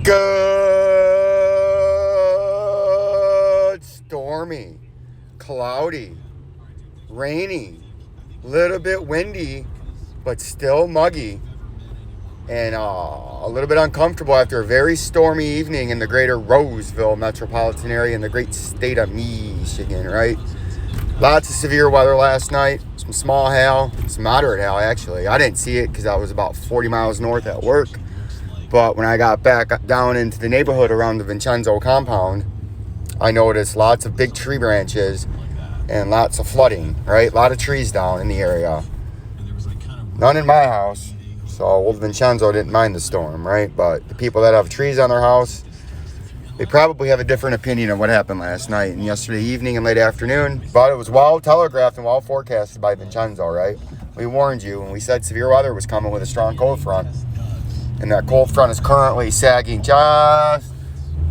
Good. Stormy, cloudy, rainy, little bit windy, but still muggy, and a little bit uncomfortable after a very stormy evening in the greater Roseville metropolitan area in the great state of Michigan, right? Lots of severe weather last night. Some small hail, some moderate hail, actually. I didn't see it because I was about 40 miles north at work. But when I got back down into the neighborhood around the Vincenzo compound, I noticed lots of big tree branches and lots of flooding, right? A lot of trees down in the area. None in my house. So old Vincenzo didn't mind the storm, right? But the people that have trees on their house, they probably have a different opinion of what happened last night and yesterday evening and late afternoon. But it was well telegraphed and well forecasted by Vincenzo, right? We warned you and we said severe weather was coming with a strong cold front. And that cold front is currently sagging just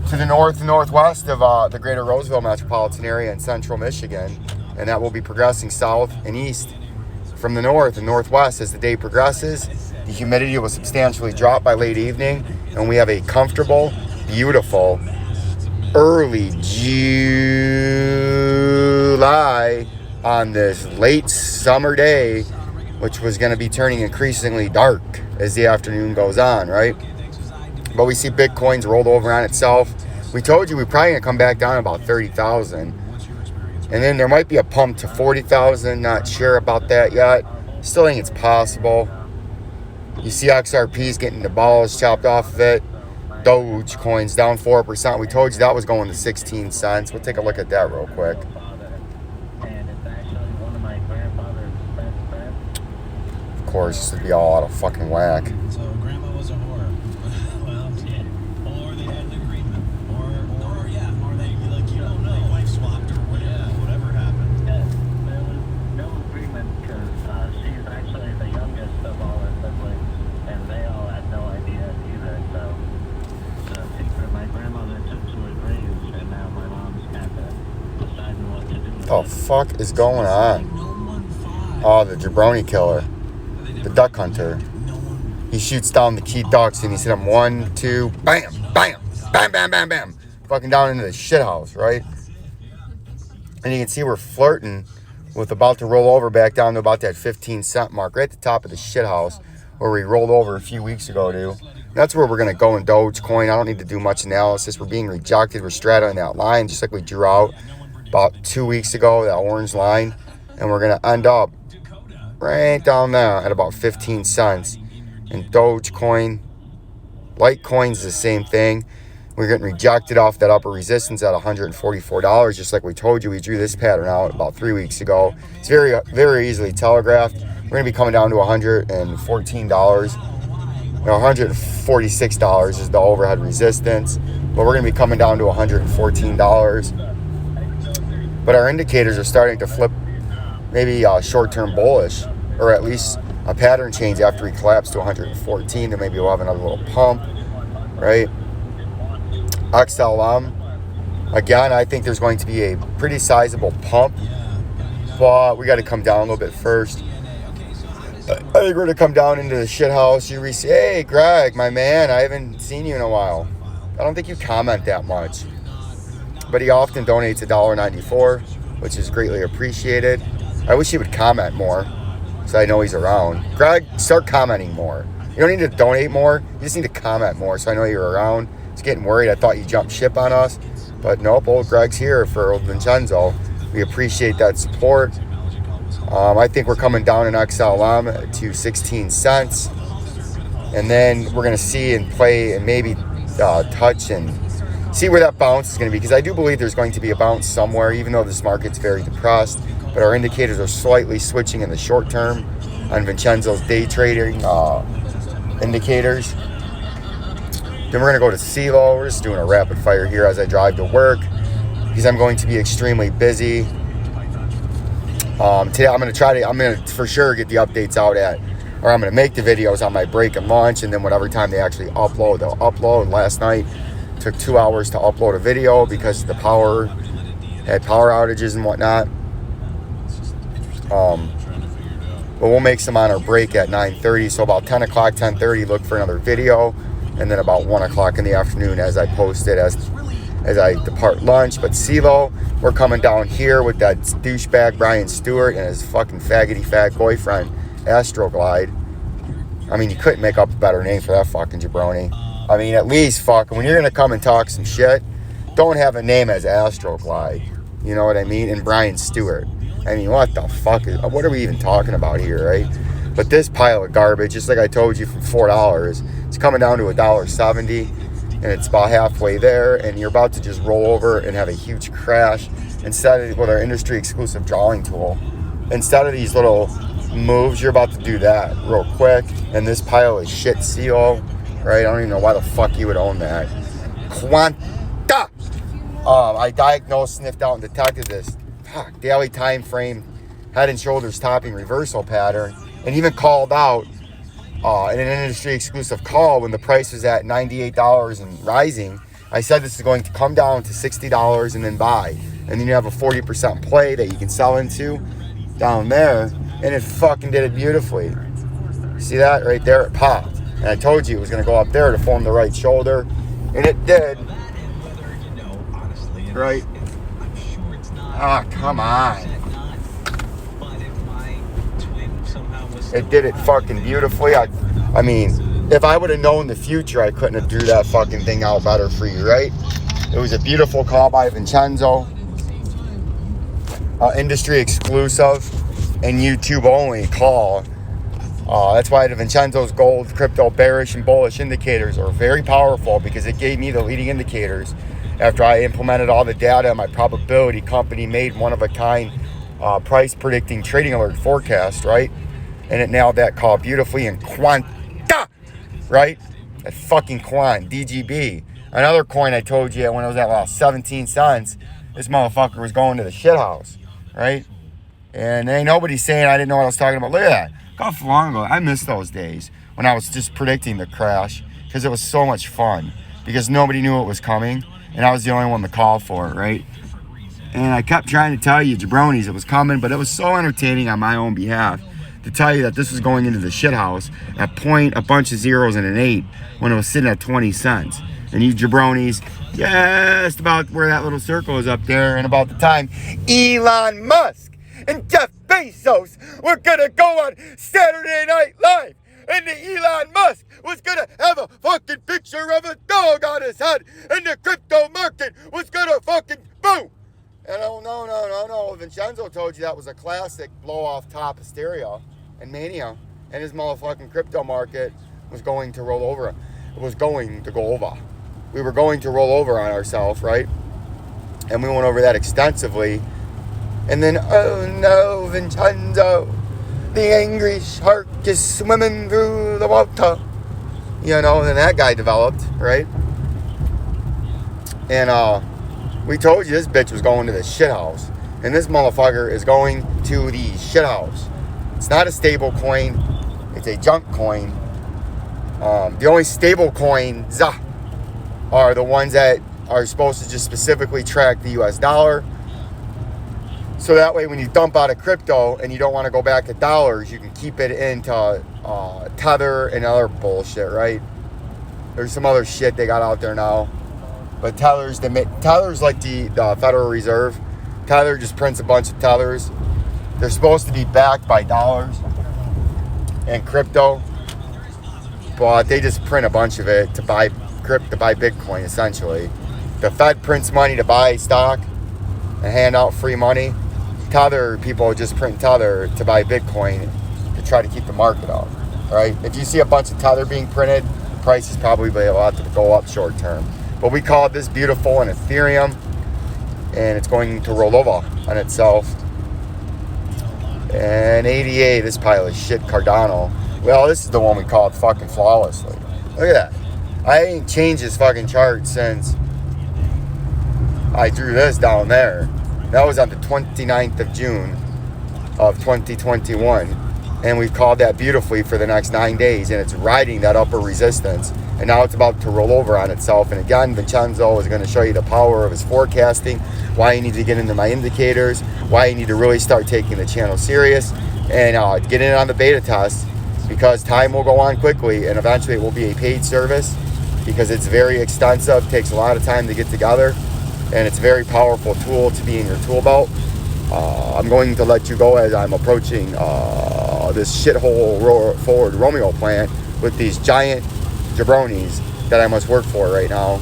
to the north and northwest of the greater Roseville metropolitan area in central Michigan. And that will be progressing south and east from the north and northwest as the day progresses. The humidity will substantially drop by late evening. And we have a comfortable, beautiful, early July on this late summer day, which was going to be turning increasingly dark as the afternoon goes on, right? But we see Bitcoin's rolled over on itself. We told you we're probably going to come back down about 30,000. And then there might be a pump to 40,000. Not sure about that yet. Still think it's possible. You see XRP's getting the balls chopped off of it. Dogecoin's down 4%. We told you that was going to 16 cents. We'll take a look at that real quick. Of course, this would be all out of fucking whack. So grandma was a whore. Well, yeah. Or they had an agreement. Or they, like, you don't know. Wife swapped or whatever happened. Yeah, there was no agreement because she's actually the youngest of all her siblings, and they all had no idea either. So the secret my grandmother took to her grave, and now my mom's kind of deciding what to do. What the fuck is going on? Oh, the jabroni killer. The duck hunter. He shoots down the key ducks and he's hit them 1, 2, bam, bam, bam, bam, bam, bam. Fucking down into the shit house, right? And you can see we're flirting with about to roll over back down to about that 15-cent mark, right at the top of the shit house where we rolled over a few weeks ago, dude. That's where we're going to go in Dogecoin. I don't need to do much analysis. We're being rejected. We're straddling that line just like we drew out about 2 weeks ago, that orange line. And we're going to end up right down there at about 15 cents. And Dogecoin, Litecoin's the same thing. We're getting rejected off that upper resistance at $144, just like we told you. We drew this pattern out about 3 weeks ago. It's very, very easily telegraphed. We're going to be coming down to $114. $146 is the overhead resistance. But we're going to be coming down to $114. But our indicators are starting to flip maybe short-term bullish, or at least a pattern change after we collapse to 114. Then maybe we'll have another little pump, right? XLM, again, I think there's going to be a pretty sizable pump, but we got to come down a little bit first. I think we're going to come down into the shit house. You say, hey, Greg, my man, I haven't seen you in a while. I don't think you comment that much, but he often donates $1.94, which is greatly appreciated. I wish he would comment more, so I know he's around. Greg, start commenting more. You don't need to donate more. You just need to comment more, so I know you're around. It's getting worried. I thought you jumped ship on us, but nope. Old Greg's here for old Vincenzo. We appreciate that support. I think we're coming down in XLM to 16 cents, and then we're gonna see and play and maybe touch and see where that bounce is going to be, because I do believe there's going to be a bounce somewhere, even though this market's very depressed. But our indicators are slightly switching in the short term on Vincenzo's day trading indicators. Then we're going to go to Celo. We're just doing a rapid fire here as I drive to work because I'm going to be extremely busy. Today I'm going to for sure get the updates out I'm going to make the videos on my break and lunch, and then whatever time they actually upload, they'll upload. Last night took 2 hours to upload a video because the power had power outages and whatnot. But we'll make some on our break at 9:30. So about 10 o'clock, 10:30, look for another video. and then about 1 o'clock in the afternoon as I posted as I depart lunch. But Celo, we're coming down here with that douchebag Brian Stewart and his fucking faggoty fat boyfriend, Astroglide. I mean, you couldn't make up a better name for that fucking jabroni. I mean, at least fucking, when you're going to come and talk some shit, don't have a name as Astroglide. You know what I mean? And Brian Stewart. I mean, what the fuck what are we even talking about here, right? But this pile of garbage, just like I told you, from $4, it's coming down to $1.70, and it's about halfway there, and you're about to just roll over and have a huge crash instead of with our industry exclusive drawing tool. Instead of these little moves, you're about to do that real quick. And this pile of shit Celo, right? I don't even know why the fuck you would own that. QUNT1.40. I diagnosed, sniffed out, and detected this daily time frame head and shoulders topping reversal pattern, and even called out in an industry exclusive call when the price was at $98 and rising. I said this is going to come down to $60 and then buy, and then you have a 40% play that you can sell into down there, and it fucking did it beautifully. See that right there? It popped, and I told you it was going to go up there to form the right shoulder, and it did. Right? Ah, come on. It did it fucking beautifully. I mean, if I would have known the future, I couldn't have drew that fucking thing out better for you, right? It was a beautiful call by Vincenzo. Industry exclusive and YouTube only call. That's why the Vincenzo's gold, crypto, bearish, and bullish indicators are very powerful, because it gave me the leading indicators after I implemented all the data in my probability company made one-of-a-kind price predicting trading alert forecast, right? And it nailed that call beautifully. And QUNT, right? That fucking Quant, DGB. Another coin I told you when it was at about 17 cents, this motherfucker was going to the shit house, right? And ain't nobody saying I didn't know what I was talking about. Look at that. How long ago? I miss those days when I was just predicting the crash, because it was so much fun, because nobody knew it was coming, and I was the only one to call for it, right? And I kept trying to tell you, jabronis, it was coming, but it was so entertaining on my own behalf to tell you that this was going into the shit house at point a bunch of zeros and an 8 when it was sitting at 20 cents. And you jabronis, just about where that little circle is up there, and about the time Elon Musk and Jeff Bezos were gonna go on Saturday Night Live, and the Elon Musk was gonna have a fucking picture of a dog on his head, and the crypto market was gonna fucking boom. And oh, no. Vincenzo told you that was a classic blow-off top hysteria and mania, and his motherfucking crypto market was going to roll over. It was going to go over. We were going to roll over on ourselves, right? And we went over that extensively. And then, oh no, Vincenzo, the angry shark is swimming through the water. You know, and then that guy developed, right? And we told you this bitch was going to the shit house. And this motherfucker is going to the shit house. It's not a stable coin. It's a junk coin. The only stable coins are the ones that are supposed to just specifically track the US dollar. So that way when you dump out of crypto and you don't want to go back to dollars, you can keep it into Tether and other bullshit, right? There's some other shit they got out there now. But Tether's like the Federal Reserve. Tether just prints a bunch of Tethers. They're supposed to be backed by dollars and crypto, but they just print a bunch of it to buy Bitcoin, essentially. The Fed prints money to buy stock and hand out free money. Tether people just print Tether to buy Bitcoin to try to keep the market up, right? If you see a bunch of Tether being printed, the price is probably about to go up short term. But we call this beautiful in Ethereum, and it's going to roll over on itself. And ADA, this pile of shit, Cardano. Well, this is the one we called fucking flawlessly. Look at that. I ain't changed this fucking chart since I drew this down there. That was on the 29th of June of 2021. And we've called that beautifully for the next 9 days. And it's riding that upper resistance. And now it's about to roll over on itself. And again, Vincenzo is going to show you the power of his forecasting, why you need to get into my indicators, why you need to really start taking the channel serious, and get in on the beta test, because time will go on quickly, and eventually it will be a paid service. because it's very extensive, takes a lot of time to get together, and it's a very powerful tool to be in your tool belt. I'm going to let you go as I'm approaching this shithole Ford Romeo plant with these giant jabronis that I must work for right now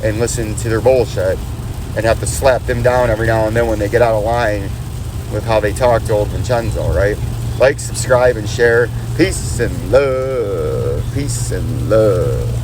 and listen to their bullshit and have to slap them down every now and then when they get out of line with how they talk to old Vincenzo, right? Like, subscribe, and share. Peace and love. Peace and love.